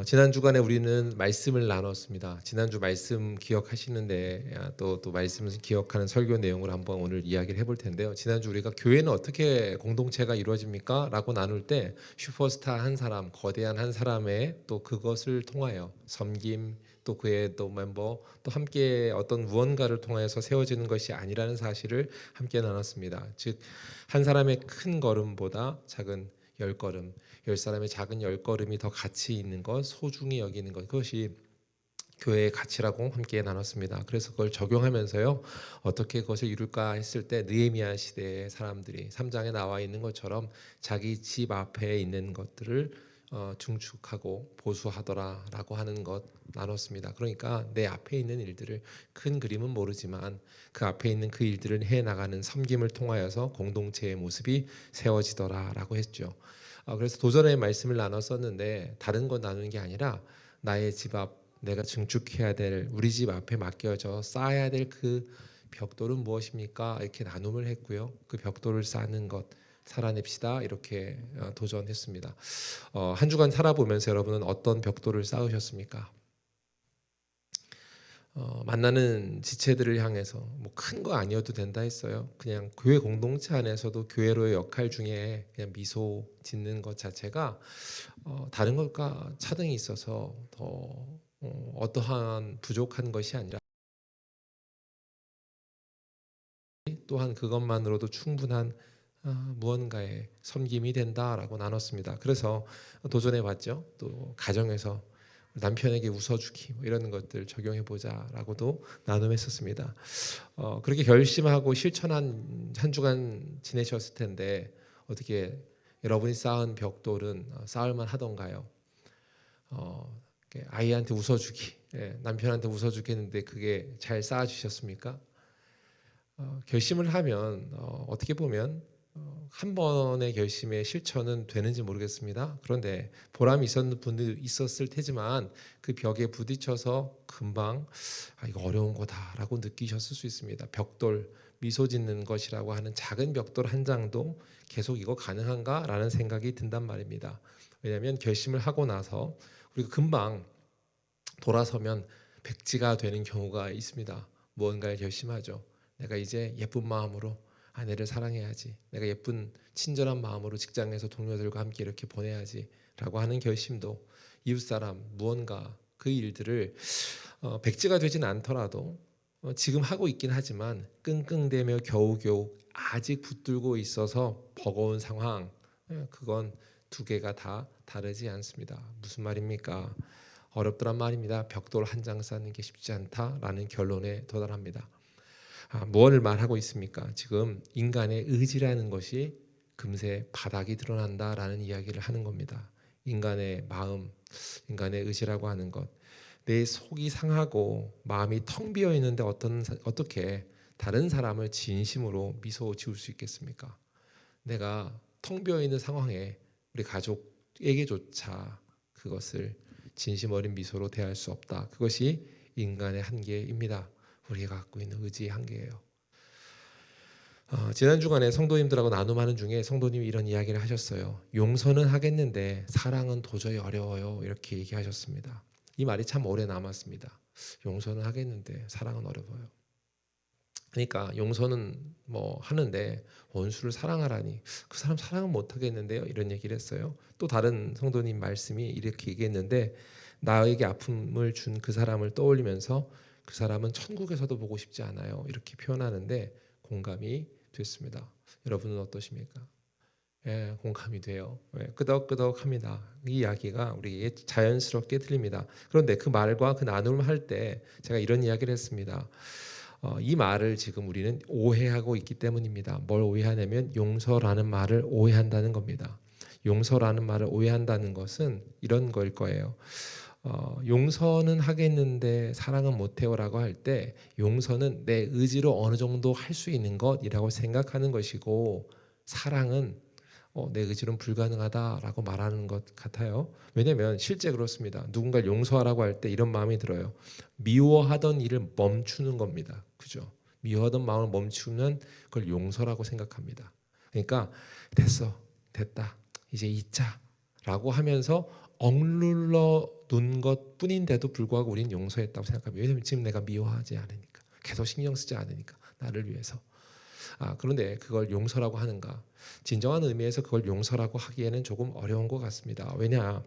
지난 주간에 우리는 말씀을 나눴습니다. 지난주 말씀 기억하시는데 또 말씀을 기억하는 설교 내용을 한번 오늘 이야기를 해볼 텐데요. 지난주 우리가 교회는 어떻게 공동체가 이루어집니까? 라고 나눌 때 슈퍼스타 한 사람, 거대한 한 사람의 또 그것을 통하여 섬김, 또 그의 또 멤버, 또 함께 어떤 무언가를 통해서 세워지는 것이 아니라는 사실을 함께 나눴습니다. 즉 한 사람의 큰 걸음보다 작은 10걸음, 10사람의 작은 10걸음이 더 가치 있는 것, 소중히 여기는 것, 그것이 교회의 가치라고 함께 나눴습니다. 그래서 그걸 적용하면서요, 어떻게 그것을 이룰까 했을 때 느헤미야 시대의 사람들이 3장에 나와 있는 것처럼 자기 집 앞에 있는 것들을 중축하고 보수하더라라고 하는 것 나눴습니다. 그러니까 내 앞에 있는 일들을, 큰 그림은 모르지만 그 앞에 있는 그 일들을 해 나가는 섬김을 통하여서 공동체의 모습이 세워지더라라고 했죠. 그래서 도전의 말씀을 나눴었는데 다른 거 나누는 게 아니라 나의 집 앞, 내가 증축해야 될, 우리 집 앞에 맡겨져 쌓아야 될 그 벽돌은 무엇입니까? 이렇게 나눔을 했고요. 그 벽돌을 쌓는 것 살아냅시다, 이렇게 도전했습니다. 한 주간 살아보면서 여러분은 어떤 벽돌을 쌓으셨습니까? 만나는 지체들을 향해서 뭐 큰 거 아니어도 된다 했어요. 그냥 교회 공동체 안에서도 교회로의 역할 중에 그냥 미소 짓는 것 자체가 다른 것과 차등이 있어서 더 어떠한 부족한 것이 아니라 또한 그것만으로도 충분한 무언가의 섬김이 된다라고 나눴습니다. 그래서 도전해 봤죠. 또 가정에서 남편에게 웃어주기 뭐 이런 것들 적용해 보자라고도 나눔했었습니다. 그렇게 결심하고 실천한 한 주간 지내셨을 텐데 어떻게 여러분이 쌓은 벽돌은 쌓을만 하던가요? 아이한테 웃어주기, 남편한테 웃어주기 했는데 그게 잘 쌓아주셨습니까? 결심을 하면 어떻게 보면 한 번의 결심의 실천은 되는지 모르겠습니다. 그런데 보람이 있었는 분도 있었을 테지만 그 벽에 부딪혀서 금방 이거 어려운 거다라고 느끼셨을 수 있습니다. 벽돌, 미소 짓는 것이라고 하는 작은 벽돌 한 장도 계속 이거 가능한가라는 생각이 든단 말입니다. 왜냐하면 결심을 하고 나서 우리가 금방 돌아서면 백지가 되는 경우가 있습니다. 무언가를 결심하죠. 내가 이제 예쁜 마음으로 아내를 사랑해야지. 내가 예쁜 친절한 마음으로 직장에서 동료들과 함께 이렇게 보내야지. 라고 하는 결심도 이웃사람 무언가 그 일들을 백지가 되진 않더라도 지금 하고 있긴 하지만 끙끙대며 겨우겨우 아직 붙들고 있어서 버거운 상황, 그건 두 개가 다 다르지 않습니다. 무슨 말입니까? 어렵더란 말입니다. 벽돌 한 장 쌓는 게 쉽지 않다라는 결론에 도달합니다. 무엇을 말하고 있습니까? 지금 인간의 의지라는 것이 금세 바닥이 드러난다라는 이야기를 하는 겁니다. 인간의 마음, 인간의 의지라고 하는 것. 내 속이 상하고 마음이 텅 비어 있는데 어떻게 다른 사람을 진심으로 미소 지을 수 있겠습니까? 내가 텅 비어 있는 상황에 우리 가족에게조차 그것을 진심 어린 미소로 대할 수 없다. 그것이 인간의 한계입니다. 우리가 갖고 있는 의지의 한계예요. 지난 주간에 성도님들하고 나눔하는 중에 성도님이 이런 이야기를 하셨어요. 용서는 하겠는데 사랑은 도저히 어려워요. 이렇게 얘기하셨습니다. 이 말이 참 오래 남았습니다. 용서는 하겠는데 사랑은 어려워요. 그러니까 용서는 뭐 하는데 원수를 사랑하라니 그 사람 사랑은 못 하겠는데요. 이런 얘기를 했어요. 또 다른 성도님 말씀이 이렇게 얘기했는데 나에게 아픔을 준 그 사람을 떠올리면서 그 사람은 천국에서도 보고 싶지 않아요. 이렇게 표현하는데 공감이 됐습니다. 여러분은 어떠십니까? 공감이 돼요. 끄덕끄덕합니다. 이 이야기가 우리에게 자연스럽게 들립니다. 그런데 그 말과 그 나눔을 할 때 제가 이런 이야기를 했습니다. 이 말을 지금 우리는 오해하고 있기 때문입니다. 뭘 오해하냐면 용서라는 말을 오해한다는 겁니다. 용서라는 말을 오해한다는 것은 이런 걸 거예요. 용서는 하겠는데 사랑은 못해요라고 할 때 용서는 내 의지로 어느 정도 할 수 있는 것이라고 생각하는 것이고 사랑은 내 의지로는 불가능하다라고 말하는 것 같아요. 왜냐하면 실제 그렇습니다. 누군가를 용서하라고 할 때 이런 마음이 들어요. 미워하던 일을 멈추는 겁니다. 그죠? 미워하던 마음을 멈추면 그걸 용서라고 생각합니다. 그러니까 됐어, 됐다, 이제 잊자 라고 하면서 억눌러 놓은 것 뿐인데도 불구하고 우리는 용서했다고 생각합니다. 왜냐하면 지금 내가 미워하지 않으니까, 계속 신경 쓰지 않으니까, 나를 위해서. 그런데 그걸 용서라고 하는가? 진정한 의미에서 그걸 용서라고 하기에는 조금 어려운 것 같습니다. 왜냐?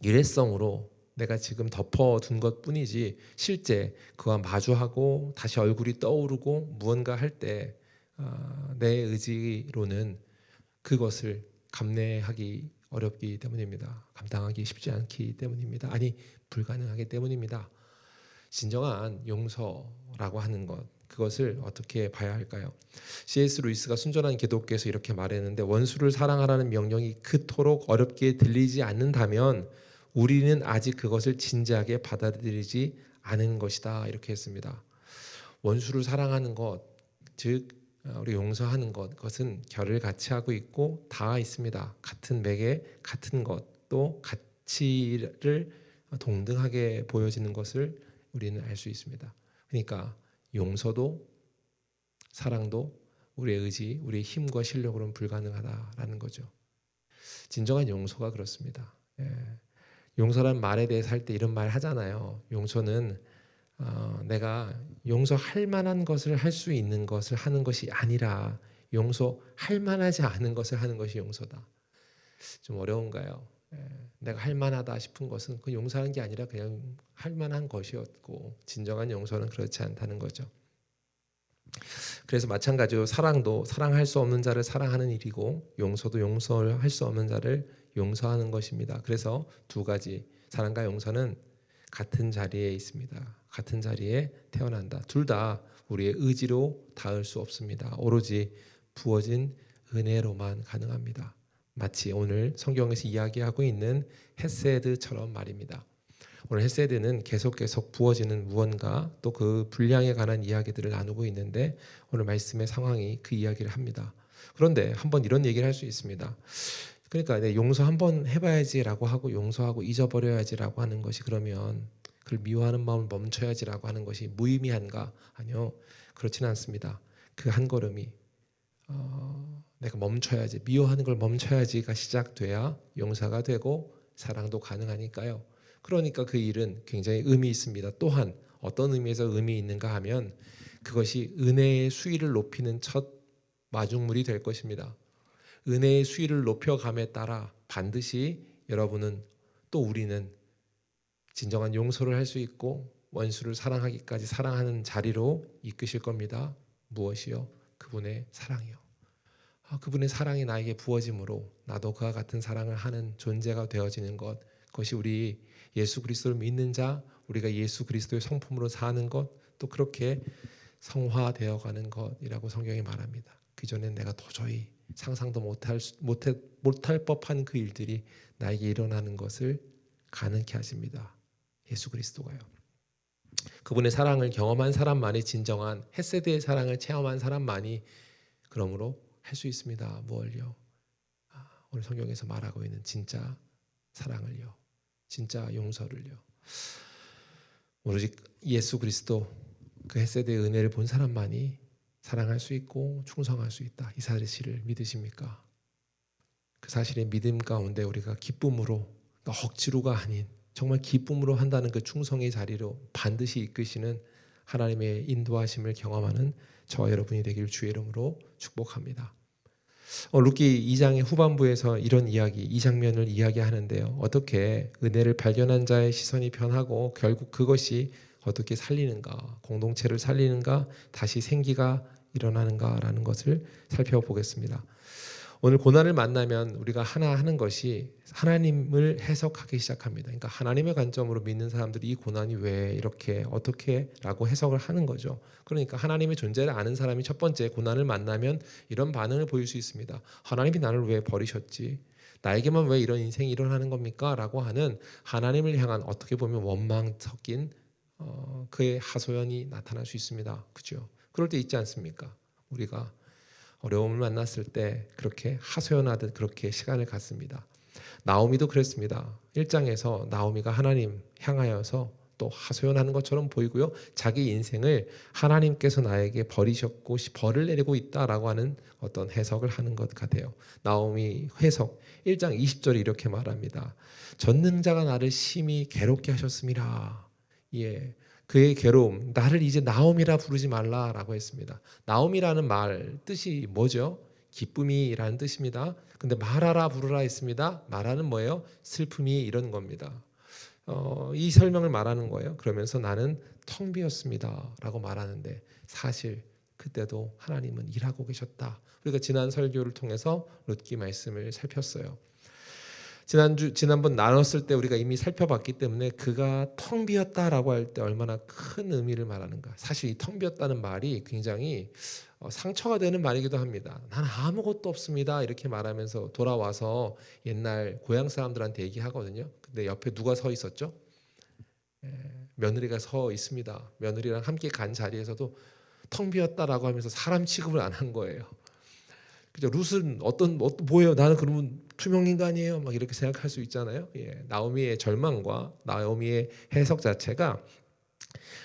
일회성으로 내가 지금 덮어둔 것 뿐이지 실제 그와 마주하고 다시 얼굴이 떠오르고 무언가 할 때 내 의지로는 그것을 감내하기 어렵기 때문입니다. 감당하기 쉽지 않기 때문입니다. 아니, 불가능하기 때문입니다. 진정한 용서라고 하는 것, 그것을 어떻게 봐야 할까요? C.S. 루이스가 순전한 기독교에서 이렇게 말했는데, 원수를 사랑하라는 명령이 그토록 어렵게 들리지 않는다면 우리는 아직 그것을 진지하게 받아들이지 않은 것이다, 이렇게 했습니다. 원수를 사랑하는 것, 즉 우리 용서하는 것, 그것은 결을 같이 하고 있고 다 있습니다. 같은 맥에 같은 것, 또 가치를 동등하게 보여지는 것을 우리는 알 수 있습니다. 그러니까 용서도 사랑도 우리의 의지, 우리의 힘과 실력으로는 불가능하다라는 거죠. 진정한 용서가 그렇습니다. 용서란 말에 대해서 할 때 이런 말 하잖아요. 용서는 내가 용서할 만한 것을 할 수 있는 것을 하는 것이 아니라 용서할 만하지 않은 것을 하는 것이 용서다. 좀 어려운가요? 내가 할 만하다 싶은 것은 그 용서하는 게 아니라 그냥 할 만한 것이었고, 진정한 용서는 그렇지 않다는 거죠. 그래서 마찬가지로 사랑도 사랑할 수 없는 자를 사랑하는 일이고, 용서도 용서할 수 없는 자를 용서하는 것입니다. 그래서 두 가지, 사랑과 용서는 같은 자리에 있습니다. 같은 자리에 태어난다. 둘 다 우리의 의지로 닿을 수 없습니다. 오로지 부어진 은혜로만 가능합니다. 마치 오늘 성경에서 이야기하고 있는 헤세드처럼 말입니다. 오늘 헤세드는 계속 부어지는 무언가, 또 그 분량에 관한 이야기들을 나누고 있는데, 오늘 말씀의 상황이 그 이야기를 합니다. 그런데 한번 이런 얘기를 할 수 있습니다. 그러니까 용서 한번 해봐야지라고 하고 용서하고 잊어버려야지라고 하는 것이, 그러면 그걸 미워하는 마음을 멈춰야지라고 하는 것이 무의미한가? 아니요, 그렇지는 않습니다. 그 한 걸음이 내가 멈춰야지, 미워하는 걸 멈춰야지가 시작돼야 용서가 되고 사랑도 가능하니까요. 그러니까 그 일은 굉장히 의미 있습니다. 또한 어떤 의미에서 의미 있는가 하면 그것이 은혜의 수위를 높이는 첫 마중물이 될 것입니다. 은혜의 수위를 높여감에 따라 반드시 여러분은, 또 우리는 진정한 용서를 할 수 있고 원수를 사랑하기까지 사랑하는 자리로 이끄실 겁니다. 무엇이요? 그분의 사랑이요. 그분의 사랑이 나에게 부어짐으로 나도 그와 같은 사랑을 하는 존재가 되어지는 것, 그것이 우리 예수 그리스도를 믿는 자, 우리가 예수 그리스도의 성품으로 사는 것, 또 그렇게 성화되어 가는 것이라고 성경이 말합니다. 그전엔 내가 도저히 상상도 못할 법한 그 일들이 나에게 일어나는 것을 가능케 하십니다. 예수 그리스도가요. 그분의 사랑을 경험한 사람만이 진정한 헤세드의 사랑을 체험한 사람만이 그러므로 할 수 있습니다. 무엇을요? 오늘 성경에서 말하고 있는 진짜 사랑을요, 진짜 용서를요. 오로지 예수 그리스도, 그 헤세드의 은혜를 본 사람만이 사랑할 수 있고 충성할 수 있다. 이 사실을 믿으십니까? 그 사실의 믿음 가운데 우리가 기쁨으로, 그러니까 억지로가 아닌 정말 기쁨으로 한다는 그 충성의 자리로 반드시 이끄시는 하나님의 인도하심을 경험하는 저와 여러분이 되길 주의 이름으로 축복합니다. 룻기 2장의 후반부에서 이런 이야기, 이 장면을 이야기하는데요. 어떻게 은혜를 발견한 자의 시선이 변하고 결국 그것이 어떻게 살리는가, 공동체를 살리는가, 다시 생기가 일어나는가라는 것을 살펴보겠습니다. 오늘 고난을 만나면 우리가 하나 하는 것이 하나님을 해석하기 시작합니다. 그러니까 하나님의 관점으로 믿는 사람들이 이 고난이 왜 이렇게 어떻게 라고 해석을 하는 거죠. 그러니까 하나님의 존재를 아는 사람이 첫 번째 고난을 만나면 이런 반응을 보일 수 있습니다. 하나님이 나를 왜 버리셨지? 나에게만 왜 이런 인생이 일어나는 겁니까? 라고 하는 하나님을 향한 어떻게 보면 원망 섞인 그의 하소연이 나타날 수 있습니다. 그죠? 그럴 때 있지 않습니까? 우리가 어려움을 만났을 때 그렇게 하소연하듯 그렇게 시간을 갖습니다. 나오미도 그랬습니다. 1장에서 나오미가 하나님 향하여서 또 하소연하는 것처럼 보이고요. 자기 인생을 하나님께서 나에게 버리셨고 벌을 내리고 있다라고 하는 어떤 해석을 하는 것 같아요. 나오미 해석 1장 20절에 이렇게 말합니다. 전능자가 나를 심히 괴롭게 하셨습니다. 예, 그의 괴로움, 나를 이제 나옴이라 부르지 말라라고 했습니다. 나옴이라는 말 뜻이 뭐죠? 기쁨이라는 뜻입니다. 근데 말하라 부르라 했습니다. 말하는 뭐예요? 슬픔이 이런 겁니다. 이 설명을 말하는 거예요. 그러면서 나는 텅 비었습니다라고 말하는데 사실 그때도 하나님은 일하고 계셨다. 우리가 지난 설교를 통해서 룻기 말씀을 살폈어요. 지난번 나눴을 때 우리가 이미 살펴봤기 때문에 그가 텅 비었다라고 할 때 얼마나 큰 의미를 말하는가. 사실 이 텅 비었다는 말이 굉장히 상처가 되는 말이기도 합니다. 난 아무것도 없습니다 이렇게 말하면서 돌아와서 옛날 고향 사람들한테 얘기하거든요. 근데 옆에 누가 서 있었죠? 며느리가 서 있습니다. 며느리랑 함께 간 자리에서도 텅 비었다라고 하면서 사람 취급을 안 한 거예요. 그죠? 룻은 어떤 뭐예요? 나는 그러면 투명 인간이에요. 막 이렇게 생각할 수 있잖아요. 예, 나오미의 절망과 나오미의 해석 자체가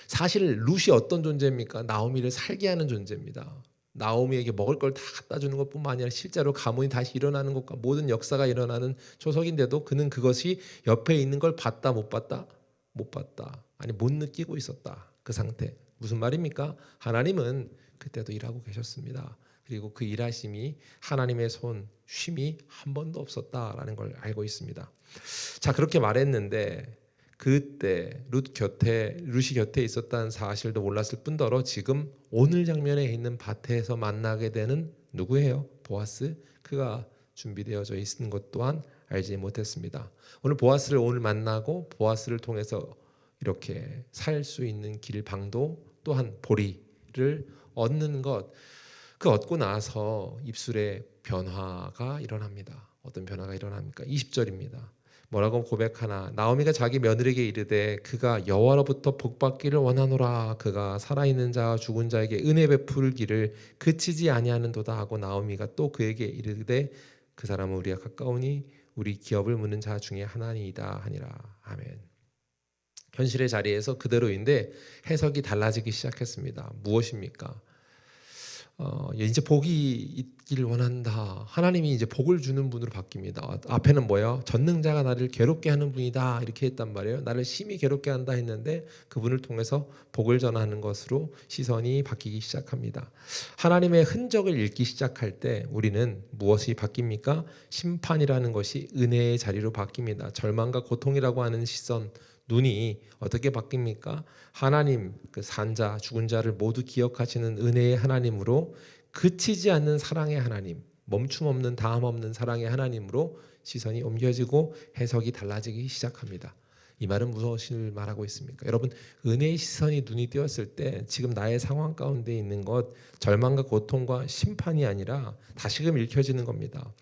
사실 룻이 어떤 존재입니까? 나오미를 살게 하는 존재입니다. 나오미에게 먹을 걸 다 갖다 주는 것뿐만 아니라 실제로 가문이 다시 일어나는 것과 모든 역사가 일어나는 초석인데도 그는 그것이 옆에 있는 걸 봤다 못 봤다? 못 봤다. 아니 못 느끼고 있었다. 그 상태. 무슨 말입니까? 하나님은 그때도 일하고 계셨습니다. 그리고 그 일하심이 하나님의 손 쉼이 한 번도 없었다라는 걸 알고 있습니다. 자, 그렇게 말했는데 그때 룻이 곁에 있었다는 사실도 몰랐을 뿐더러 지금 오늘 장면에 있는 밭에서 만나게 되는 누구예요? 보아스. 그가 준비되어져 있는 것 또한 알지 못했습니다. 오늘 보아스를 오늘 만나고 보아스를 통해서 이렇게 살 수 있는 길방도 또한 보리를 얻는 것. 그 얻고 나서 입술에 변화가 일어납니다. 어떤 변화가 일어납니까? 20절입니다. 뭐라고 고백하나? 나오미가 자기 며느리에게 이르되 그가 여호와로부터 복받기를 원하노라. 그가 살아있는 자와 죽은 자에게 은혜 베풀기를 그치지 아니하는도다 하고 나오미가 또 그에게 이르되 그 사람은 우리가 가까우니 우리 기업을 묻는 자 중에 하나니이다 하니라. 아멘. 현실의 자리에서 그대로인데 해석이 달라지기 시작했습니다. 무엇입니까? 이제 복이 있기를 원한다. 하나님이 이제 복을 주는 분으로 바뀝니다. 앞에는 뭐예요? 전능자가 나를 괴롭게 하는 분이다 이렇게 했단 말이에요. 나를 심히 괴롭게 한다 했는데 그분을 통해서 복을 전하는 것으로 시선이 바뀌기 시작합니다. 하나님의 흔적을 읽기 시작할 때 우리는 무엇이 바뀝니까? 심판이라는 것이 은혜의 자리로 바뀝니다. 절망과 고통이라고 하는 시선 눈이 어떻게 바뀝니까? 하나님, 그 산자, 죽은 자를 모두 기억하시는 은혜의 하나님으로 그치지 않는 사랑의 하나님, 멈춤 없는 다음 없는 사랑의 하나님으로 시선이 옮겨지고 해석이 달라지기 시작합니다. 이 말은 무엇을 말하고 있습니까? 여러분, 은혜의 시선이 눈이 띄었을 때 지금 나의 상황 가운데 있는 것 절망과 고통과 심판이 아니라 다시금 읽혀지는 겁니다.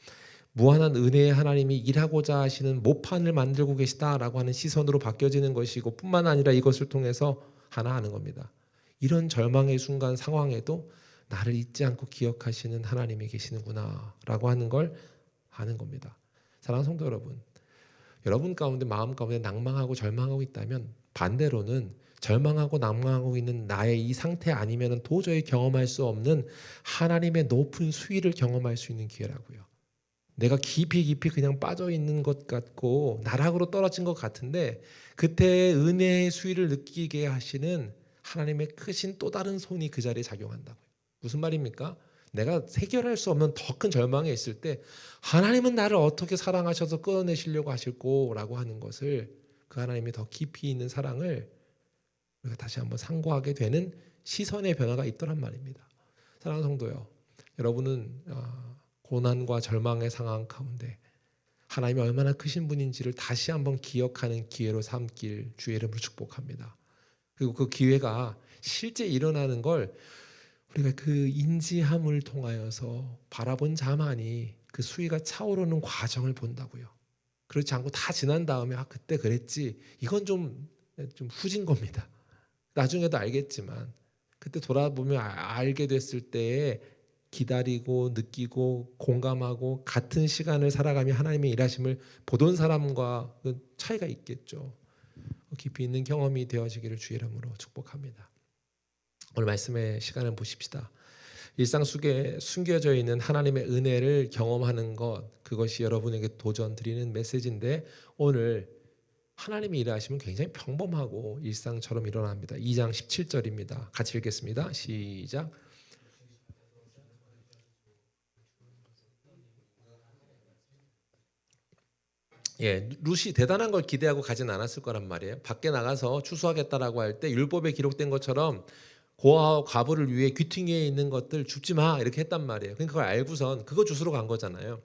무한한 은혜의 하나님이 일하고자 하시는 모판을 만들고 계시다라고 하는 시선으로 바뀌어지는 것이고 뿐만 아니라 이것을 통해서 하나 하는 겁니다. 이런 절망의 순간 상황에도 나를 잊지 않고 기억하시는 하나님이 계시는구나 라고 하는 걸 아는 겁니다. 사랑하는 성도 여러분, 여러분 가운데 마음 가운데 낭망하고 절망하고 있다면 반대로는 절망하고 낭망하고 있는 나의 이 상태 아니면 도저히 경험할 수 없는 하나님의 높은 수위를 경험할 수 있는 기회라고요. 내가 깊이 그냥 빠져 있는 것 같고 나락으로 떨어진 것 같은데 그때 은혜의 수위를 느끼게 하시는 하나님의 크신 또 다른 손이 그 자리에 작용한다고요. 무슨 말입니까? 내가 해결할 수 없는 더 큰 절망에 있을 때 하나님은 나를 어떻게 사랑하셔서 끌어내시려고 하실고 라고 하는 것을 그 하나님의 더 깊이 있는 사랑을 우리가 다시 한번 상고하게 되는 시선의 변화가 있더란 말입니다. 사랑하는 성도요, 여러분은 고난과 절망의 상황 가운데 하나님이 얼마나 크신 분인지를 다시 한번 기억하는 기회로 삼길 주의 이름으로 축복합니다. 그리고 그 기회가 실제 일어나는 걸 우리가 그 인지함을 통하여서 바라본 자만이 그 수위가 차오르는 과정을 본다고요. 그렇지 않고 다 지난 다음에 그때 그랬지, 이건 좀 후진 겁니다. 나중에도 알겠지만 그때 돌아보면 알게 됐을 때에 기다리고 느끼고 공감하고 같은 시간을 살아가며 하나님의 일하심을 보던 사람과 그 차이가 있겠죠. 깊이 있는 경험이 되어지기를 주의 이름으로 축복합니다. 오늘 말씀의 시간을 보십시다. 일상 속에 숨겨져 있는 하나님의 은혜를 경험하는 것, 그것이 여러분에게 도전 드리는 메시지인데, 오늘 하나님의 일하심은 굉장히 평범하고 일상처럼 일어납니다. 2장 17절입니다. 같이 읽겠습니다. 시작. 예, 룻이 대단한 걸 기대하고 가진 않았을 거란 말이에요. 밖에 나가서 추수하겠다라고 할 때 율법에 기록된 것처럼 고아와 과부를 위해 귀퉁이에 있는 것들 줍지 마 이렇게 했단 말이에요. 그러니까 그걸 알고선 그거 주스러 간 거잖아요.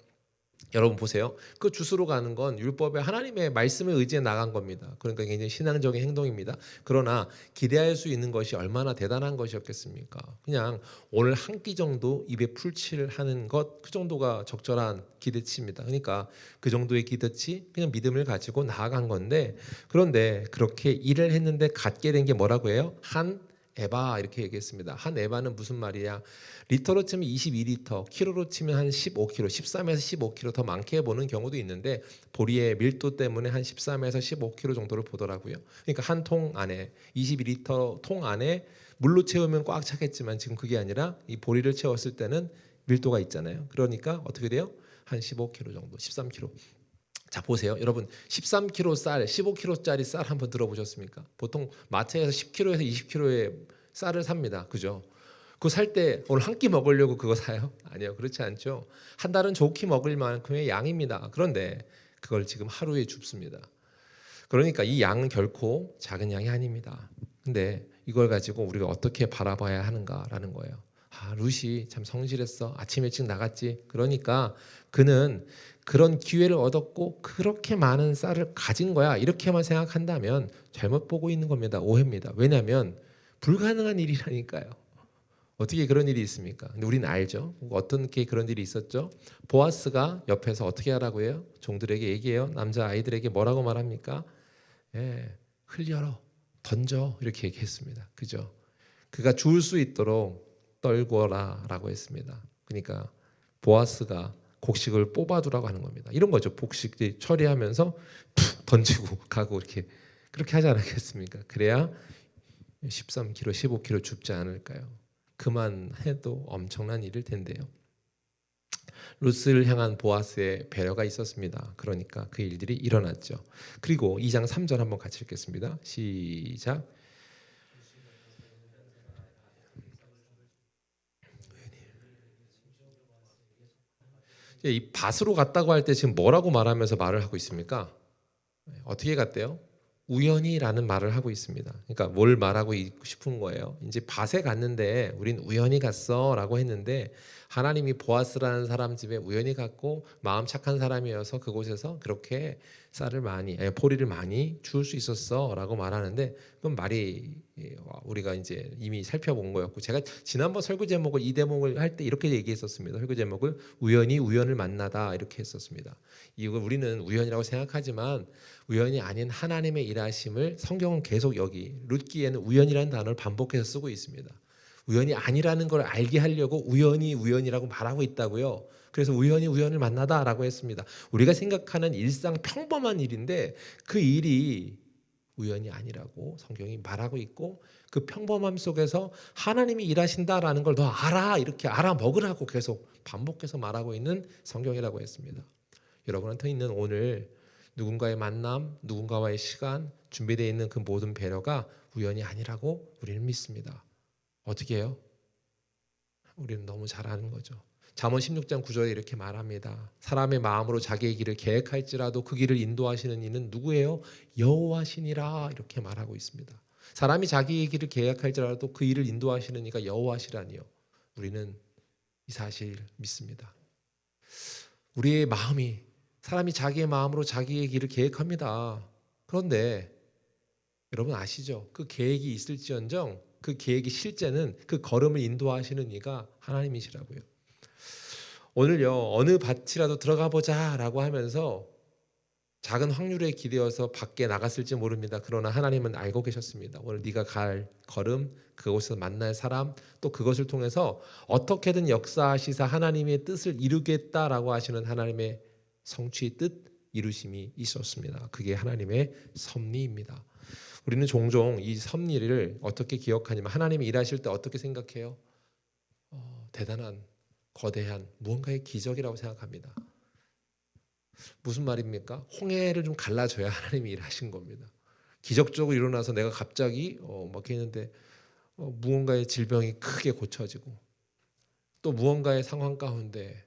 여러분 보세요. 그 주스로 가는 건 율법의 하나님의 말씀을 의지해 나간 겁니다. 그러니까 굉장히 신앙적인 행동입니다. 그러나 기대할 수 있는 것이 얼마나 대단한 것이었겠습니까? 그냥 오늘 한 끼 정도 입에 풀칠을 하는 것, 그 정도가 적절한 기대치입니다. 그러니까 그 정도의 기대치, 그냥 믿음을 가지고 나아간 건데, 그런데 그렇게 일을 했는데 갖게 된 게 뭐라고 해요? 한 에바 이렇게 얘기했습니다. 한 에바는 무슨 말이야? 리터로 치면 22리터, 키로로 치면 한 15kg, 13에서 15kg 더 많게 보는 경우도 있는데 보리의 밀도 때문에 한 13에서 15kg 정도를 보더라고요. 그러니까 한 통 안에 22리터 통 안에 물로 채우면 꽉 차겠지만 지금 그게 아니라 이 보리를 채웠을 때는 밀도가 있잖아요. 그러니까 어떻게 돼요? 한 15kg 정도, 13kg. 자 보세요. 여러분 13kg 쌀, 15kg짜리 쌀 한번 들어보셨습니까? 보통 마트에서 10kg에서 20kg의 쌀을 삽니다. 그죠? 그거 살 때 오늘 한 끼 먹으려고 그거 사요? 아니요. 그렇지 않죠. 한 달은 좋게 먹을 만큼의 양입니다. 그런데 그걸 지금 하루에 줍습니다. 그러니까 이 양은 결코 작은 양이 아닙니다. 근데 이걸 가지고 우리가 어떻게 바라봐야 하는가라는 거예요. 아, 룻이 참 성실했어. 아침 일찍 나갔지. 그러니까 그는 그런 기회를 얻었고 그렇게 많은 쌀을 가진 거야. 이렇게만 생각한다면 잘못 보고 있는 겁니다. 오해입니다. 왜냐하면 불가능한 일이라니까요. 어떻게 그런 일이 있습니까? 근데 우리는 알죠. 어떻게 그런 일이 있었죠? 보아스가 옆에서 어떻게 하라고 해요? 종들에게 얘기해요. 남자 아이들에게 뭐라고 말합니까? 예, 흘려라, 던져 이렇게 얘기했습니다. 그죠? 그가 죽을 수 있도록 떨궈라라고 했습니다. 그러니까 보아스가 곡식을 뽑아두라고 하는 겁니다. 이런 거죠. 곡식 처리하면서 푹 던지고 가고 이렇게 그렇게 하지 않았겠습니까? 그래야 13kg, 15kg 줍지 않을까요? 그만 해도 엄청난 일일 텐데요. 룻을 향한 보아스의 배려가 있었습니다. 그러니까 그 일들이 일어났죠. 그리고 2장 3절 한번 같이 읽겠습니다. 시작. 이 밭으로 갔다고 할 때 지금 뭐라고 말하면서 말을 하고 있습니까? 어떻게 갔대요? 우연히라는 말을 하고 있습니다. 그러니까 뭘 말하고 싶은 거예요? 이제 밭에 갔는데 우린 우연히 갔어라고 했는데 하나님이 보아스라는 사람 집에 우연히 갔고 마음 착한 사람이어서 그곳에서 그렇게 쌀을 많이 포리를 많이 주울 수 있었어라고 말하는데 그건 말이 우리가 이제 이미 살펴본 거였고 제가 지난번 설교 제목을 이 대목을 할 때 이렇게 얘기했었습니다. 설교 제목을 우연히 우연을 만나다 이렇게 했었습니다. 이걸 우리는 우연이라고 생각하지만 우연이 아닌 하나님의 일하심을 성경은 계속 여기 룻기에는 우연이라는 단어를 반복해서 쓰고 있습니다. 우연이 아니라는 걸 알게 하려고 우연히 우연이라고 말하고 있다고요. 그래서 우연히 우연을 만나다라고 했습니다. 우리가 생각하는 일상 평범한 일인데 그 일이 우연이 아니라고 성경이 말하고 있고 그 평범함 속에서 하나님이 일하신다라는 걸 너 알아 이렇게 알아먹으라고 계속 반복해서 말하고 있는 성경이라고 했습니다. 여러분한테 있는 오늘 누군가의 만남, 누군가와의 시간, 준비되어 있는 그 모든 배려가 우연이 아니라고 우리는 믿습니다. 어떻게 해요? 우리는 너무 잘 아는 거죠. 잠언 16장 9절에 이렇게 말합니다. 사람의 마음으로 자기의 길을 계획할지라도 그 길을 인도하시는 이는 누구예요? 여호와시니라 이렇게 말하고 있습니다. 사람이 자기의 길을 계획할지라도 그 일을 인도하시는 이가 여호와시라니요. 우리는 이 사실 믿습니다. 우리의 마음이 사람이 자기의 마음으로 자기의 길을 계획합니다. 그런데 여러분 아시죠? 그 계획이 있을지언정 그 계획의 실제는 그 걸음을 인도하시는 이가 하나님이시라고요. 오늘요 어느 밭이라도 들어가 보자라고 하면서 작은 확률에 기대어서 밖에 나갔을지 모릅니다. 그러나 하나님은 알고 계셨습니다. 오늘 네가 갈 걸음, 그곳에서 만날 사람, 또 그것을 통해서 어떻게든 역사하시사 하나님의 뜻을 이루겠다라고 하시는 하나님의 성취의 뜻, 이루심이 있었습니다. 그게 하나님의 섭리입니다. 우리는 종종 이 섭리를 어떻게 기억하냐면 하나님이 일하실 때 어떻게 생각해요? 대단한 거대한 무언가의 기적이라고 생각합니다. 무슨 말입니까? 홍해를 좀 갈라줘야 하나님이 일하신 겁니다. 기적적으로 일어나서 내가 갑자기 막 했는데 무언가의 질병이 크게 고쳐지고 또 무언가의 상황 가운데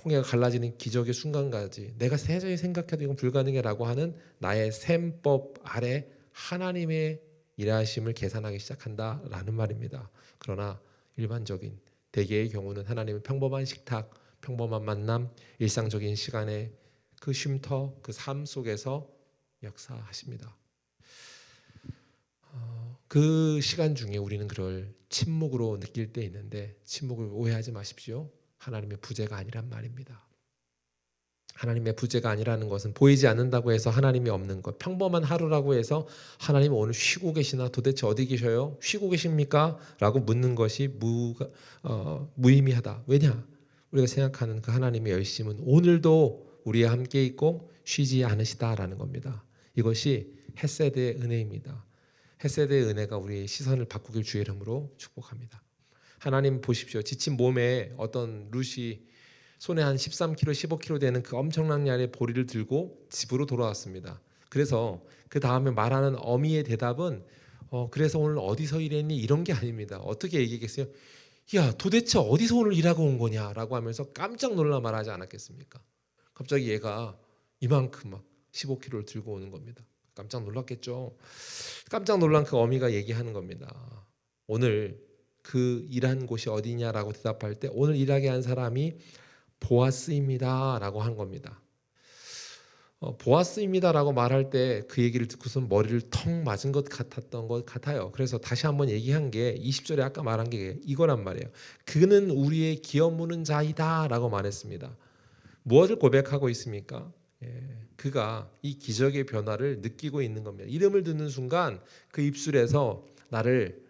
홍해가 갈라지는 기적의 순간까지 내가 세상에 생각해도 이건 불가능해라고 하는 나의 셈법 아래 하나님의 일하심을 계산하기 시작한다라는 말입니다. 그러나 일반적인 대개의 경우는 하나님은 평범한 식탁, 평범한 만남, 일상적인 시간에 그 쉼터, 그 삶 속에서 역사하십니다. 그 시간 중에 우리는 그걸 침묵으로 느낄 때 있는데 침묵을 오해하지 마십시오. 하나님의 부재가 아니란 말입니다. 하나님의 부재가 아니라는 것은 보이지 않는다고 해서 하나님이 없는 것, 평범한 하루라고 해서 하나님 오늘 쉬고 계시나 도대체 어디 계셔요? 쉬고 계십니까? 라고 묻는 것이 무의미하다. 왜냐? 우리가 생각하는 그 하나님의 열심은 오늘도 우리와 함께 있고 쉬지 않으시다라는 겁니다. 이것이 헤세드의 은혜입니다. 헤세드의 은혜가 우리의 시선을 바꾸길 주의 이름으로 축복합니다. 하나님 보십시오. 지친 몸에 어떤 룻이 손에 한 13kg, 15kg 되는 그 엄청난 양의 보리를 들고 집으로 돌아왔습니다. 그래서 그 다음에 말하는 어미의 대답은 그래서 오늘 어디서 일했니? 이런 게 아닙니다. 어떻게 얘기했겠어요? 야, 도대체 어디서 오늘 일하고 온 거냐라고 하면서 깜짝 놀라 말하지 않았겠습니까? 갑자기 얘가 이만큼 막 15kg를 들고 오는 겁니다. 깜짝 놀랐겠죠. 깜짝 놀란 그 어미가 얘기하는 겁니다. 오늘 그 일한 곳이 어디냐라고 대답할 때 오늘 일하게 한 사람이 보아스입니다라고 한 겁니다. 보아스입니다라고 말할 때 그 얘기를 듣고선 머리를 텅 맞은 것 같았던 것 같아요. 그래서 다시 한번 얘기한 게 20절에 아까 말한 게 이거란 말이에요. 그는 우리의 기업 무는 자이다라고 말했습니다. 무엇을 고백하고 있습니까? 그가 이 기적의 변화를 느끼고 있는 겁니다. 이름을 듣는 순간 그 입술에서 나를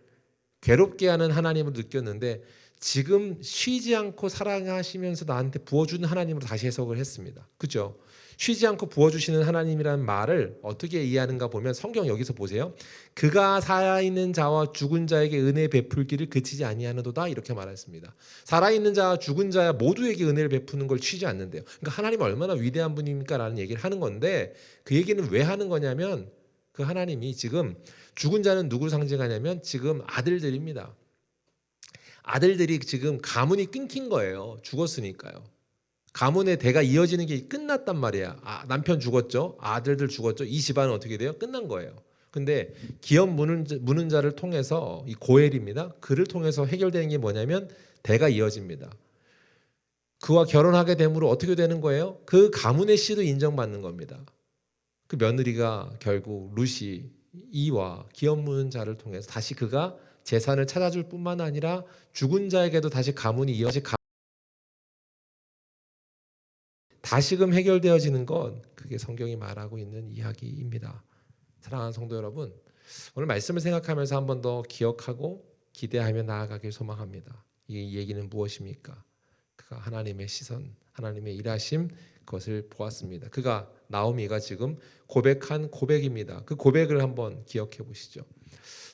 괴롭게 하는 하나님을 느꼈는데 지금 쉬지 않고 사랑하시면서 나한테 부어주는 하나님으로 다시 해석을 했습니다. 그죠? 쉬지 않고 부어주시는 하나님이라는 말을 어떻게 이해하는가 보면 성경 여기서 보세요. 그가 살아있는 자와 죽은 자에게 은혜 베풀기를 그치지 아니하는도다 이렇게 말했습니다. 살아있는 자와 죽은 자 모두에게 은혜를 베푸는 걸 쉬지 않는데요. 그러니까 하나님은 얼마나 위대한 분입니까? 라는 얘기를 하는 건데 그 얘기는 왜 하는 거냐면 그 하나님이 지금 죽은 자는 누구를 상징하냐면 지금 아들들입니다. 아들들이 지금 가문이 끊긴 거예요. 죽었으니까요. 가문의 대가 이어지는 게 끝났단 말이야. 남편 죽었죠. 아들들 죽었죠. 이 집안은 어떻게 돼요? 끝난 거예요. 근데 기업 무는 자를 통해서 이 고엘입니다. 그를 통해서 해결되는 게 뭐냐면 대가 이어집니다. 그와 결혼하게 됨으로 어떻게 되는 거예요? 그 가문의 씨도 인정받는 겁니다. 그 며느리가 결국 룻이 이와 기업 무는 자를 통해서 다시 그가 재산을 찾아줄 뿐만 아니라 죽은 자에게도 다시 가문이 이어지 다시금 해결되어지는 건 그게 성경이 말하고 있는 이야기입니다. 사랑하는 성도 여러분, 오늘 말씀을 생각하면서 한 번 더 기억하고 기대하며 나아가길 소망합니다. 이 얘기는 무엇입니까? 그가 하나님의 시선, 하나님의 일하심 그것을 보았습니다. 그가 나오미가 지금 고백한 고백입니다. 그 고백을 한번 기억해 보시죠.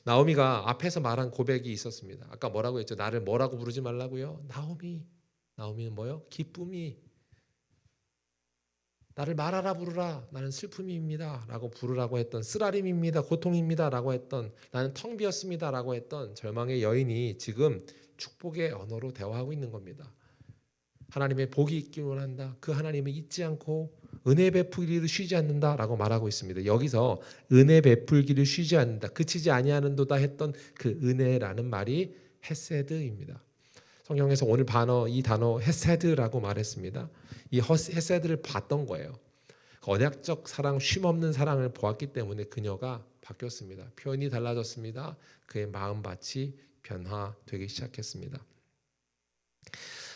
나오미가 앞에서 말한 고백이 있었습니다. 아까 뭐라고 했죠? 나를 뭐라고 부르지 말라고요? 나오미. 나오미는 뭐요? 기쁨이. 나를 말하라 부르라 나는 슬픔입니다 라고 부르라고 했던 쓰라림입니다 고통입니다 라고 했던 나는 텅 비었습니다 라고 했던 절망의 여인이 지금 축복의 언어로 대화하고 있는 겁니다. 하나님의 복이 있기를 원한다. 그 하나님을 잊지 않고 은혜 베풀기를 쉬지 않는다 라고 말하고 있습니다. 여기서 은혜 베풀기를 쉬지 않는다 그치지 아니하는도다 했던 그 은혜라는 말이 헤세드입니다. 성경에서 오늘 이 단어 헤세드라고 말했습니다. 이 헤세드를 봤던 거예요. 언약적 사랑, 쉼없는 사랑을 보았기 때문에 그녀가 바뀌었습니다. 표현이 달라졌습니다. 그의 마음밭이 변화되기 시작했습니다.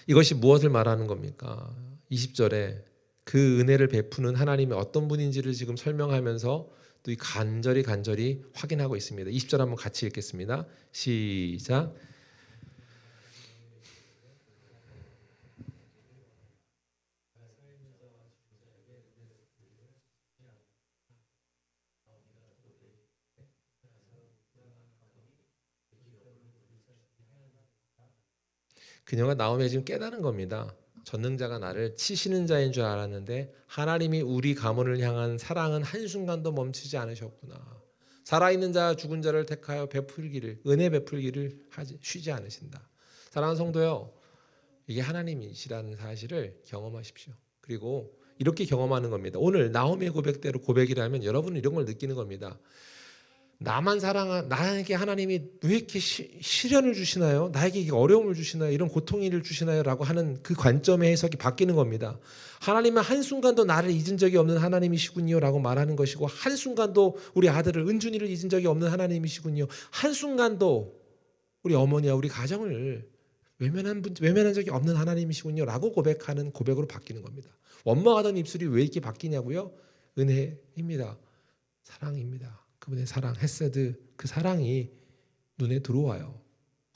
이것이 무엇을 말하는 겁니까? 20절에 그 은혜를 베푸는 하나님이 어떤 분인지를 지금 설명하면서 또 간절히 확인하고 있습니다. 20절 한번 같이 읽겠습니다. 시작. 그녀가 나오미 지금 깨달은 겁니다. 전능자가 나를 치시는 자인 줄 알았는데 하나님이 우리 가문을 향한 사랑은 한순간도 멈추지 않으셨구나. 살아있는 자 죽은 자를 택하여 베풀기를 은혜 베풀기를 쉬지 않으신다. 사랑하는 성도요, 이게 하나님이시라는 사실을 경험하십시오. 그리고 이렇게 경험하는 겁니다. 오늘 나오미의 고백대로 고백이라면 여러분은 이런 걸 느끼는 겁니다. 나만 나에게 하나님이 왜 이렇게 시련을 주시나요? 나에게 이렇게 어려움을 주시나요? 이런 고통을 주시나요? 라고 하는 그 관점의 해석이 바뀌는 겁니다. 하나님은 한순간도 나를 잊은 적이 없는 하나님이시군요 라고 말하는 것이고, 한순간도 우리 아들을 은준이를 잊은 적이 없는 하나님이시군요, 한순간도 우리 어머니와 우리 가정을 외면한 적이 없는 하나님이시군요 라고 고백하는 고백으로 바뀌는 겁니다. 원망하던 입술이 왜 이렇게 바뀌냐고요? 은혜입니다. 사랑입니다. 그분의 사랑, 헤세드, 그 사랑이 눈에 들어와요.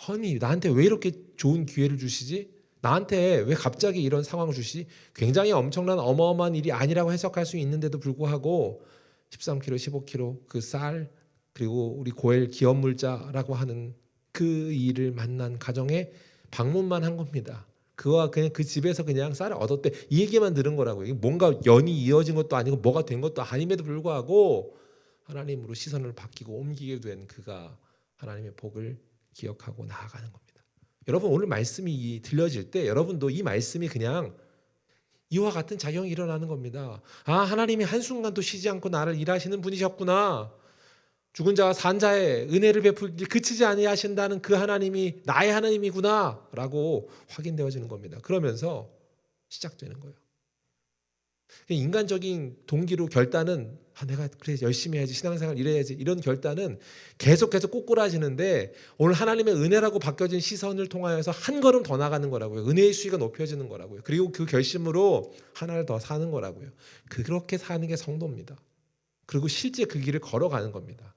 허니, 나한테 왜 이렇게 좋은 기회를 주시지? 나한테 왜 갑자기 이런 상황을 주시지? 굉장히 엄청난 어마어마한 일이 아니라고 해석할 수 있는데도 불구하고 13kg, 15kg 그 쌀, 그리고 우리 고엘 기업 물자라고 하는 그 일을 만난 가정에 방문만 한 겁니다. 그와 그냥 그 집에서 그냥 쌀을 얻었대, 이 얘기만 들은 거라고요. 뭔가 연이 이어진 것도 아니고 뭐가 된 것도 아님에도 불구하고 하나님으로 시선을 바뀌고 옮기게 된 그가 하나님의 복을 기억하고 나아가는 겁니다. 여러분, 오늘 말씀이 들려질 때 여러분도 이 말씀이 그냥 이와 같은 작용이 일어나는 겁니다. 아, 하나님이 한순간도 쉬지 않고 나를 일하시는 분이셨구나. 죽은 자와 산 자의 은혜를 베풀기 그치지 아니하신다는 그 하나님이 나의 하나님이구나 라고 확인되어지는 겁니다. 그러면서 시작되는 거예요. 인간적인 동기로 결단은 내가 그래 열심히 해야지, 신앙생활 이래야지, 이런 결단은 계속해서 꼬꾸라지는데 오늘 하나님의 은혜라고 바뀌어진 시선을 통하여서 한 걸음 더 나가는 거라고요. 은혜의 수위가 높여지는 거라고요. 그리고 그 결심으로 하나를 더 사는 거라고요. 그렇게 사는 게 성도입니다. 그리고 실제 그 길을 걸어가는 겁니다.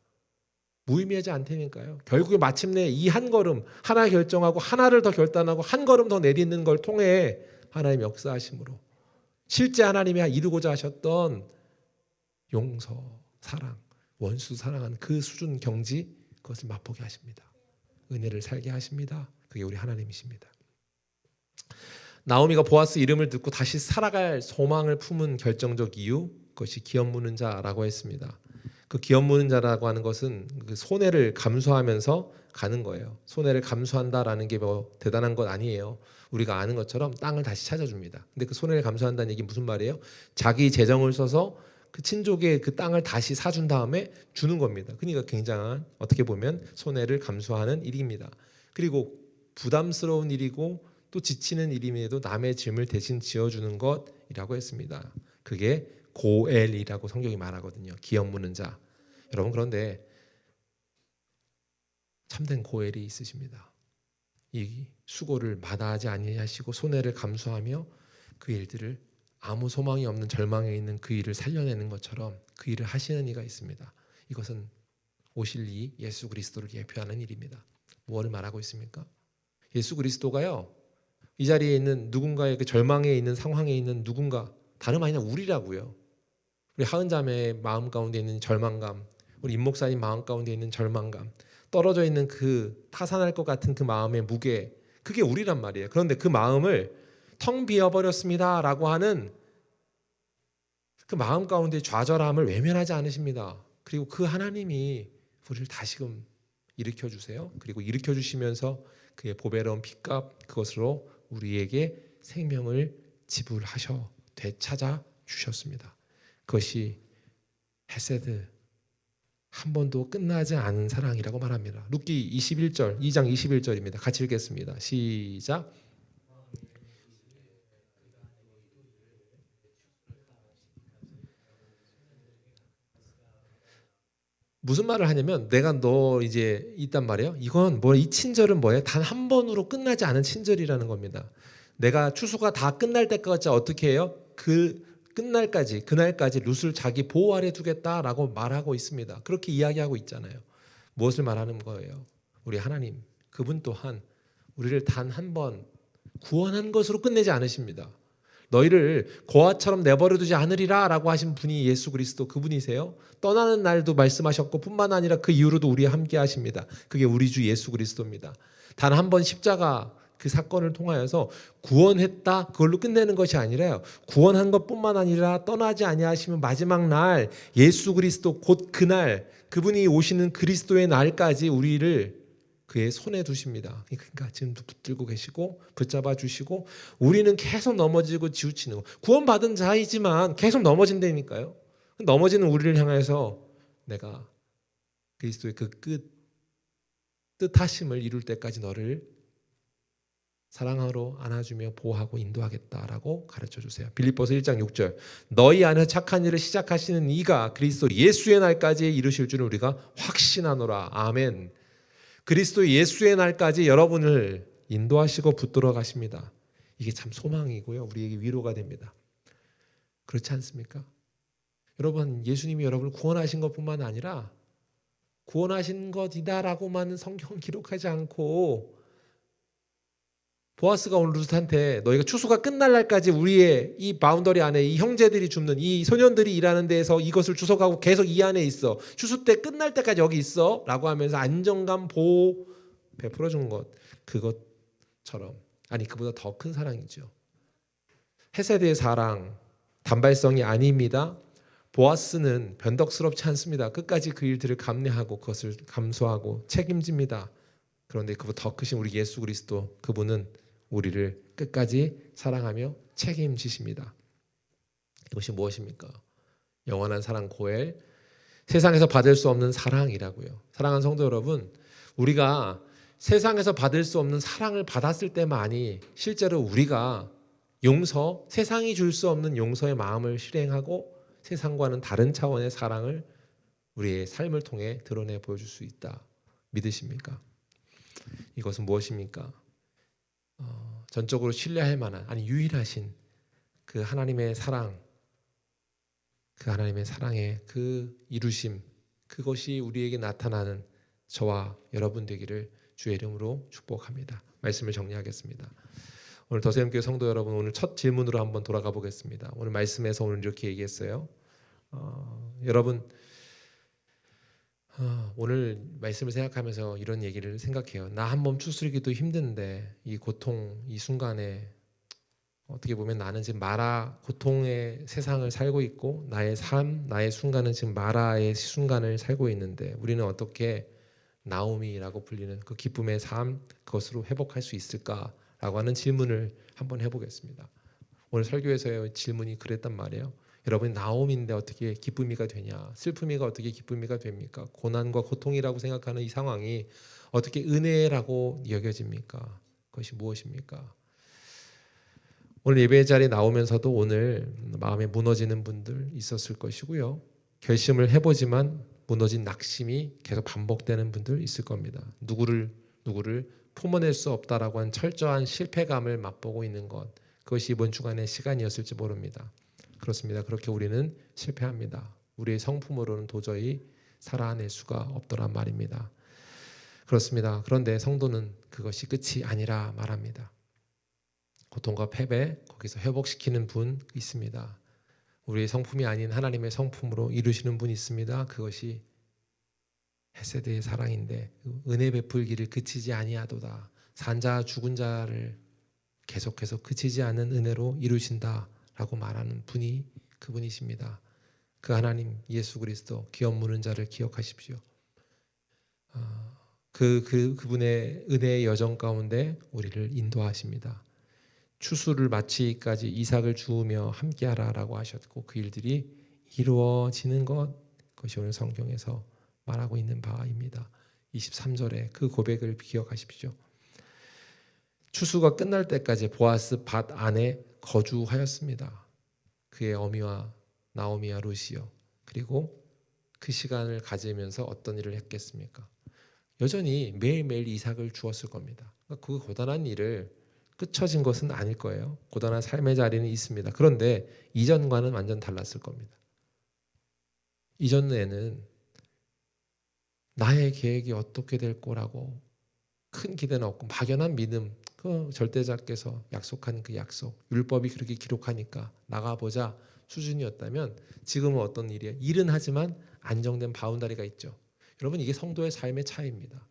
무의미하지 않다니까요. 결국에 마침내 이 한 걸음, 하나 결정하고 하나를 더 결단하고 한 걸음 더 내딛는 걸 통해 하나님 역사하심으로 실제 하나님이 이루고자 하셨던 용서, 사랑, 원수 사랑하는 그 수준 경지, 그것을 맛보게 하십니다. 은혜를 살게 하십니다. 그게 우리 하나님이십니다. 나오미가 보아스 이름을 듣고 다시 살아갈 소망을 품은 결정적 이유, 그것이 기업 무는 자라고 했습니다. 그 기업 무는 자라고 하는 것은 그 손해를 감수하면서 가는 거예요. 손해를 감수한다라는 게 뭐 대단한 것 아니에요. 우리가 아는 것처럼 땅을 다시 찾아줍니다. 근데 그 손해를 감수한다는 얘기 무슨 말이에요? 자기 재정을 써서 그 친족의 그 땅을 다시 사준 다음에 주는 겁니다. 그러니까 굉장한, 어떻게 보면 손해를 감수하는 일입니다. 그리고 부담스러운 일이고 또 지치는 일임에도 남의 짐을 대신 지어주는 것이라고 했습니다. 그게 고엘이라고 성경이 말하거든요. 기업 무는 자. 여러분, 그런데 참된 고엘이 있으십니다. 이 수고를 마다하지 아니하시고 손해를 감수하며 그 일들을 아무 소망이 없는 절망에 있는 그 일을 살려내는 것처럼 그 일을 하시는 이가 있습니다. 이것은 오실 이 예수 그리스도를 예표하는 일입니다. 무엇을 말하고 있습니까? 예수 그리스도가요, 이 자리에 있는 누군가의 그 절망에 있는 상황에 있는 누군가, 다름 아니라 우리라고요. 우리 하은자매의 마음 가운데 있는 절망감, 우리 임목사님 마음 가운데 있는 절망감, 떨어져 있는 그 타산할 것 같은 그 마음의 무게, 그게 우리란 말이에요. 그런데 그 마음을 텅 비어버렸습니다 라고 하는 그 마음 가운데 좌절함을 외면하지 않으십니다. 그리고 그 하나님이 우리를 다시금 일으켜주세요. 그리고 일으켜주시면서 그의 보배로운 핏값, 그것으로 우리에게 생명을 지불하셔 되찾아 주셨습니다. 그것이 헤세드, 한 번도 끝나지 않은 사랑이라고 말합니다. 룻기 21절, 2장 21절입니다. 같이 읽겠습니다. 시작. 무슨 말을 하냐면, 내가 너 이제 있단 말이에요. 이건 뭐, 이 친절은 뭐예요? 단 한 번으로 끝나지 않은 친절이라는 겁니다. 내가 추수가 다 끝날 때까지 어떻게 해요? 그 끝날까지, 그날까지 룻을 자기 보호 아래 두겠다라고 말하고 있습니다. 그렇게 이야기하고 있잖아요. 무엇을 말하는 거예요? 우리 하나님, 그분 또한 우리를 단 한 번 구원한 것으로 끝내지 않으십니다. 너희를 고아처럼 내버려 두지 않으리라 라고 하신 분이 예수 그리스도, 그분이세요. 떠나는 날도 말씀하셨고 뿐만 아니라 그 이후로도 우리와 함께 하십니다. 그게 우리 주 예수 그리스도입니다. 단 한 번 십자가 그 사건을 통하여서 구원했다 그걸로 끝내는 것이 아니라요. 구원한 것뿐만 아니라 떠나지 아니하시면 마지막 날 예수 그리스도 곧 그날 그분이 오시는 그리스도의 날까지 우리를 그의 손에 두십니다. 그러니까 지금도 붙들고 계시고 붙잡아 주시고 우리는 계속 넘어지고 지우치는 거. 구원받은 자이지만 계속 넘어진다니까요. 넘어지는 우리를 향해서 내가 그리스도의 그 뜻하심을 이룰 때까지 너를 사랑으로 안아주며 보호하고 인도하겠다라고 가르쳐 주세요. 빌립보서 1장 6절 너희 안에 착한 일을 시작하시는 이가 그리스도 예수의 날까지 이루실 줄을 우리가 확신하노라. 아멘. 그리스도 예수의 날까지 여러분을 인도하시고 붙들어 가십니다. 이게 참 소망이고요. 우리에게 위로가 됩니다. 그렇지 않습니까? 여러분 예수님이 여러분을 구원하신 것뿐만 아니라 구원하신 것이다라고만 성경 기록하지 않고 보아스가 오늘 룻한테 너희가 추수가 끝날 날까지 우리의 이 바운더리 안에 이 형제들이 줍는 이 소년들이 일하는 데에서 이것을 주워가고 계속 이 안에 있어. 추수 때 끝날 때까지 여기 있어 라고 하면서 안정감 보호 베풀어 준 것 그것처럼 아니 그보다 더 큰 사랑이죠. 헤세드의 사랑 단발성이 아닙니다. 보아스는 변덕스럽지 않습니다. 끝까지 그 일들을 감내하고 그것을 감수하고 책임집니다. 그런데 그보다 더 크신 우리 예수 그리스도 그분은 우리를 끝까지 사랑하며 책임지십니다. 이것이 무엇입니까? 영원한 사랑 고엘 세상에서 받을 수 없는 사랑이라고요. 사랑하는 성도 여러분 우리가 세상에서 받을 수 없는 사랑을 받았을 때만이 실제로 우리가 용서 세상이 줄 수 없는 용서의 마음을 실행하고 세상과는 다른 차원의 사랑을 우리의 삶을 통해 드러내 보여줄 수 있다. 믿으십니까? 이것은 무엇입니까? 전적으로 신뢰할 만한 아니 유일하신 그 하나님의 사랑 그 하나님의 사랑의 그 이루심 그것이 우리에게 나타나는 저와 여러분 되기를 주의 이름으로 축복합니다. 말씀을 정리하겠습니다. 오늘 더세움교회 성도 여러분 오늘 첫 질문으로 한번 돌아가 보겠습니다. 오늘 말씀에서 오늘 이렇게 얘기했어요. 여러분 오늘 말씀을 생각하면서 이런 얘기를 생각해요. 나 한 몸 추스리기도 힘든데 이 고통 이 순간에 어떻게 보면 나는 지금 마라 고통의 세상을 살고 있고 나의 삶 나의 순간은 지금 마라의 순간을 살고 있는데 우리는 어떻게 나오미라고 불리는 그 기쁨의 삶 그것으로 회복할 수 있을까라고 하는 질문을 한번 해보겠습니다. 오늘 설교에서의 질문이 그랬단 말이에요. 여러분이 나옴인데 어떻게 기쁨이가 되냐 슬픔이가 어떻게 기쁨이가 됩니까? 고난과 고통이라고 생각하는 이 상황이 어떻게 은혜라고 여겨집니까? 그것이 무엇입니까? 오늘 예배 자리에 나오면서도 오늘 마음에 무너지는 분들 있었을 것이고요. 결심을 해보지만 무너진 낙심이 계속 반복되는 분들 있을 겁니다. 누구를 품어낼 수 없다라고 한 철저한 실패감을 맛보고 있는 것 그것이 이번 주간의 시간이었을지 모릅니다. 그렇습니다. 그렇게 우리는 실패합니다. 우리의 성품으로는 도저히 살아낼 수가 없더란 말입니다. 그렇습니다. 그런데 성도는 그것이 끝이 아니라 말합니다. 고통과 패배 거기서 회복시키는 분 있습니다. 우리의 성품이 아닌 하나님의 성품으로 이루시는 분이 있습니다. 그것이 헤세드의 사랑인데 은혜 베풀기를 그치지 아니하도다. 산 자 죽은 자를 계속해서 그치지 않는 은혜로 이루신다라고 말하는 분이 그분이십니다. 그 하나님 예수 그리스도 기업 무는 자를 기억하십시오. 그분의 은혜의 여정 가운데 우리를 인도하십니다. 추수를 마치기까지 이삭을 주우며 함께하라라고 하셨고 그 일들이 이루어지는 그것이 오늘 성경에서 말하고 있는 바입니다. 23절에 그 고백을 기억하십시오. 추수가 끝날 때까지 보아스 밭 안에 거주하였습니다. 그의 어미와 나오미와 룻이요. 그리고 그 시간을 가지면서 어떤 일을 했겠습니까? 여전히 매일매일 이삭을 주었을 겁니다. 그 고단한 일을 끝쳐진 것은 아닐 거예요. 고단한 삶의 자리는 있습니다. 그런데 이전과는 완전 달랐을 겁니다. 이전에는 나의 계획이 어떻게 될 거라고 큰 기대는 없고 막연한 믿음, 그 절대자께서 약속한 그 약속, 율법이 그렇게 기록하니까 나가보자 수준이었다면 지금은 어떤 일이에요? 일은 하지만 안정된 바운다리가 있죠. 여러분 이게 성도의 삶의 차이입니다.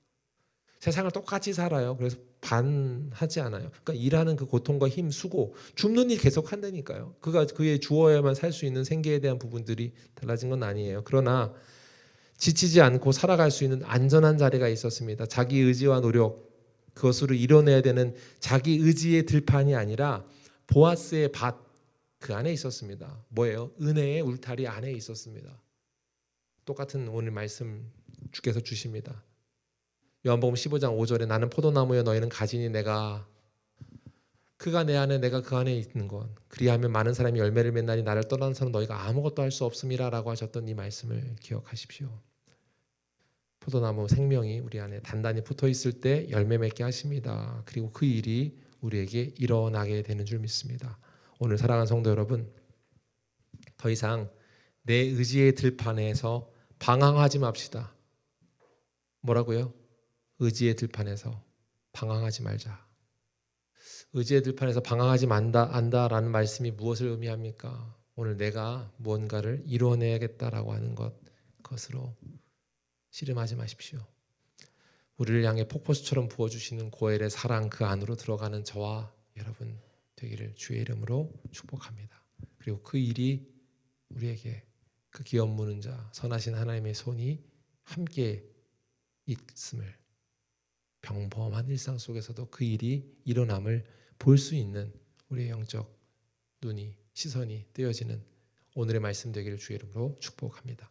세상을 똑같이 살아요. 그래서 반하지 않아요. 그러니까 일하는 그 고통과 힘, 수고, 줍는 일 계속 한다니까요. 그가 그의 주어야만 살 수 있는 생계에 대한 부분들이 달라진 건 아니에요. 그러나 지치지 않고 살아갈 수 있는 안전한 자리가 있었습니다. 자기 의지와 노력, 그것으로 이뤄내야 되는 자기 의지의 들판이 아니라 보아스의 밭, 그 안에 있었습니다. 뭐예요? 은혜의 울타리 안에 있었습니다. 똑같은 오늘 말씀 주께서 주십니다. 요한복음 15장 5절에 나는 포도나무여 너희는 가지니 내가 그가 내 안에 내가 그 안에 있는 것 그리하면 많은 사람이 열매를 맺나니 나를 떠나서는 너희가 아무것도 할 수 없음이라라고 하셨던 이 말씀을 기억하십시오. 포도나무 생명이 우리 안에 단단히 붙어 있을 때 열매 맺게 하십니다. 그리고 그 일이 우리에게 일어나게 되는 줄 믿습니다. 오늘 사랑하는 성도 여러분, 더 이상 내 의지의 들판에서 방황하지 맙시다. 뭐라고요? 의지의 들판에서 방황하지 말자. 의지의 들판에서 방황하지 않다라는 말씀이 무엇을 의미합니까? 오늘 내가 무언가를 이루어내야겠다라고 하는 그것으로 씨름하지 마십시오. 우리를 향해 폭포수처럼 부어주시는 고엘의 사랑 그 안으로 들어가는 저와 여러분 되기를 주의 이름으로 축복합니다. 그리고 그 일이 우리에게 그 기업 무는 자 선하신 하나님의 손이 함께 있음을 평범한 일상 속에서도 그 일이 일어남을 볼 수 있는 우리의 영적 눈이 시선이 떼어지는 오늘의 말씀 되기를 주의 이름으로 축복합니다.